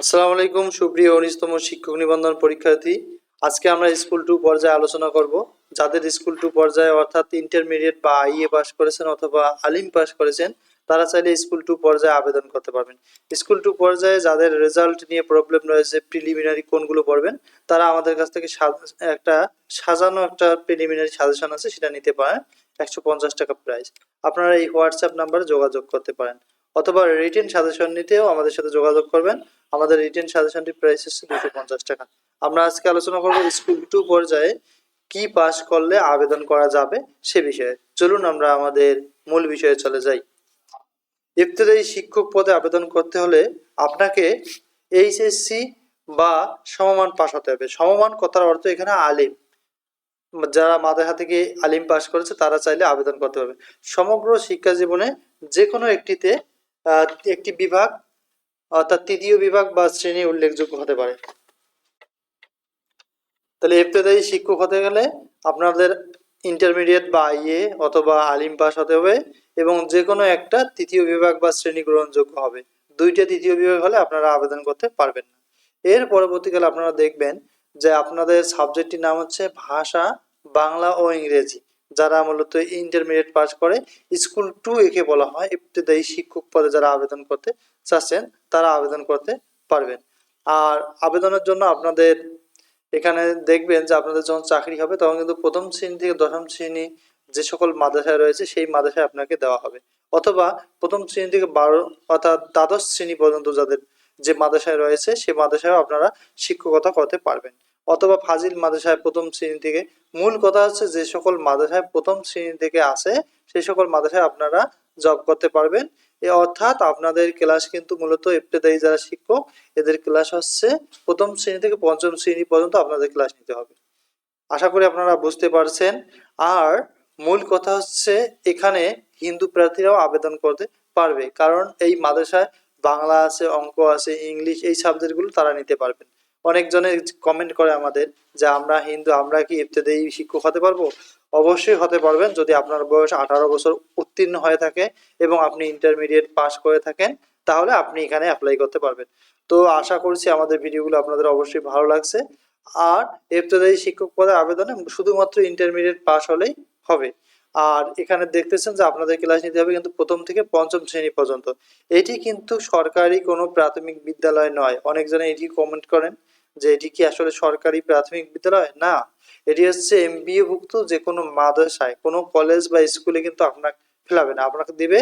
আসসালামু আলাইকুম সুপ্রিয় ১৯তম শিক্ষক নিবন্ধন পরীক্ষার্থী। আজকে আমরা স্কুল 2 পর্যায়ে আলোচনা করব। যাদের স্কুল 2 পর্যায়ে অর্থাৎ ইন্টারমিডিয়েট বা আইএ পাস করেছেন অথবা আলিম পাস করেছেন তারা চাইলে স্কুল 2 পর্যায়ে আবেদন করতে পারবেন। স্কুল 2 পর্যায়ে যাদের রেজাল্ট নিয়ে প্রবলেম রয়েছে, প্রিলিমিনারি কোনগুলো পড়বেন, তারা আমাদের কাছ থেকে সাজানো একটা প্রিলিমিনারি সাজেশন আছে, সেটা নিতে পারেন। ১৫০ টাকা প্রাইস। আপনারা এই হোয়াটসঅ্যাপ নাম্বারে যোগাযোগ করতে পারেন অথবা রিটেন সাজেশন নিতেও আমাদের সাথে যোগাযোগ করবেন। আমাদের রিটেন সাজেশনটি প্রাইস হচ্ছে 250 টাকা। আমরা আজকে আলোচনা করব স্কুল 2 পর্যায়ে কি পাস করলে আবেদন করা যাবে সে বিষয়ে। চলুন আমরা আমাদের মূল বিষয়ে চলে যাই। ইবতেদায়ী শিক্ষক পদে আবেদন করতে হলে আপনাকে এইচএসসি বা সমমান পাস হতে হবে। সমমান কথার অর্থ এখানে আলিম। যারা মাদ্রাসা থেকে আলিম পাস করেছে তারা চাইলে আবেদন করতে পারবে। সমগ্র শিক্ষা জীবনে যে কোনো একটিতে একটি বিভাগ অর্থাৎ তৃতীয় বিভাগ বা শ্রেণী উল্লেখযোগ্য হতে পারে। তাহলে ইবতেদায়ী শিক্ষক হতে গেলে আপনাদের ইন্টারমিডিয়েট বা আইএ অথবা আলিম পাস হতে হবে এবং যে কোনো একটা তৃতীয় বিভাগ বা শ্রেণী গ্রহণযোগ্য হবে। দুইটা তৃতীয় বিভাগ হলে আপনারা আবেদন করতে পারবেন না। এর পরবর্তীকালে আপনারা দেখবেন যে আপনাদের সাবজেক্টটির নাম হচ্ছে ভাষা, বাংলা ও ইংরেজি। যারা মূলত ইন্টারমিডিয়েট পাস করে স্কুল 2 একে বলা হয়। ইবতেদায়ী শিক্ষক পদে যারা আবেদন করতে চাচ্ছেন তারা আবেদন করতে পারবেন। আর আবেদনের জন্য আপনাদের এখানে দেখবেন যে আপনাদের যখন চাকরি হবে তখন কিন্তু প্রথম শ্রেণী থেকে দশম শ্রেণী যে সকল মাদ্রাসায় রয়েছে সেই মাদ্রাসায় আপনাকে দেওয়া হবে, অথবা প্রথম শ্রেণী থেকে 12 অর্থাৎ দ্বাদশ শ্রেণী পর্যন্ত যাদের যে মাদ্রাসায় রয়েছে সেই মাদ্রাসায় আপনারা শিক্ষকতা করতে পারবেন, অথবা ফাজিল মাদ্রাসায় প্রথম শ্রেণী থেকে। মূল কথা হচ্ছে যে সকল মাদ্রাসায় প্রথম শ্রেণী থেকে আসে সেই সকল মাদ্রাসায় আপনারা জব করতে পারবেন। অর্থাৎ আপনাদের ক্লাস কিন্তু মূলত ইবতেদায়ী যারা শিক্ষক এদের ক্লাস হচ্ছে প্রথম শ্রেণী থেকে পঞ্চম শ্রেণী পর্যন্ত আপনাদের ক্লাস নিতে হবে। আশা করি আপনারা বুঝতে পারছেন। আর মূল কথা হচ্ছে এখানে হিন্দু প্রার্থীরাও আবেদন করতে পারবে, কারণ এই মাদ্রাসায় বাংলা আছে, অঙ্ক আছে, ইংলিশ, এই সাবজেক্টগুলো তারা নিতে পারবেন। অনেকজনে কমেন্ট করে আমাদের যে আমরা হিন্দু, আমরা কি ইবতেদায়ী শিক্ষক হতে পারবো? অবশ্যই হতে পারবেন যদি আপনার বয়স 18 বছর উত্তীর্ণ হয়ে থাকে এবং আপনি ইন্টারমিডিয়েট পাস করে থাকেন, তাহলে আপনি এখানে অ্যাপ্লাই করতে পারবেন। তো আশা করছি আমাদের ভিডিওগুলো আপনাদের অবশ্যই ভালো লাগছে। আর ইবতেদায়ী শিক্ষক পদে আবেদনে শুধুমাত্র ইন্টারমিডিয়েট পাস হলেই হবে। আর এখানে দেখতেছেন যে আপনাদের ক্লাস নিতে হবে কিন্তু প্রথম থেকে পঞ্চম শ্রেণী পর্যন্ত। এটি কিন্তু সরকারি কোনো প্রাথমিক বিদ্যালয় নয়। অনেকজনে এটি কমেন্ট করেন যে এটি কি আসলে সরকারি প্রাথমিক বিদ্যালয়? না, এটি হচ্ছে এমবিএ ভুক্ত যে কোনো মাদ্রাসায়, কোনো কলেজ বা স্কুলে কিন্তু আপনাকে ফেলাবে না, আপনাকে দিবে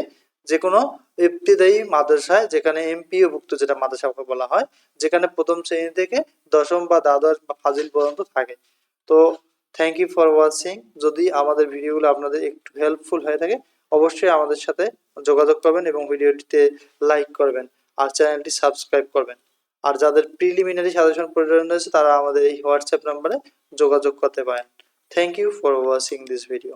যে কোনো ইবতেদায়ী মাদ্রাসায়, যেখানে এমপিও ভুক্ত যেটা মাদ্রাসা বলা হয়, যেখানে প্রথম শ্রেণী থেকে দশম বা দ্বাদশ বা ফাজিল পর্যন্ত থাকে। তো থ্যাংক ইউ ফর ওয়াচিং। যদি আমাদের ভিডিওগুলো আপনাদের একটু হেল্পফুল হয়ে থাকে অবশ্যই আমাদের সাথে যোগাযোগ করবেন এবং ভিডিওটিতে লাইক করবেন আর চ্যানেলটি সাবস্ক্রাইব করবেন। আর যাদের প্রিলিমিনারি সাজেশন প্রয়োজন রয়েছে তারা আমাদের এই হোয়াটসঅ্যাপ নাম্বারে যোগাযোগ করতে পারেন। Thank you for watching this video.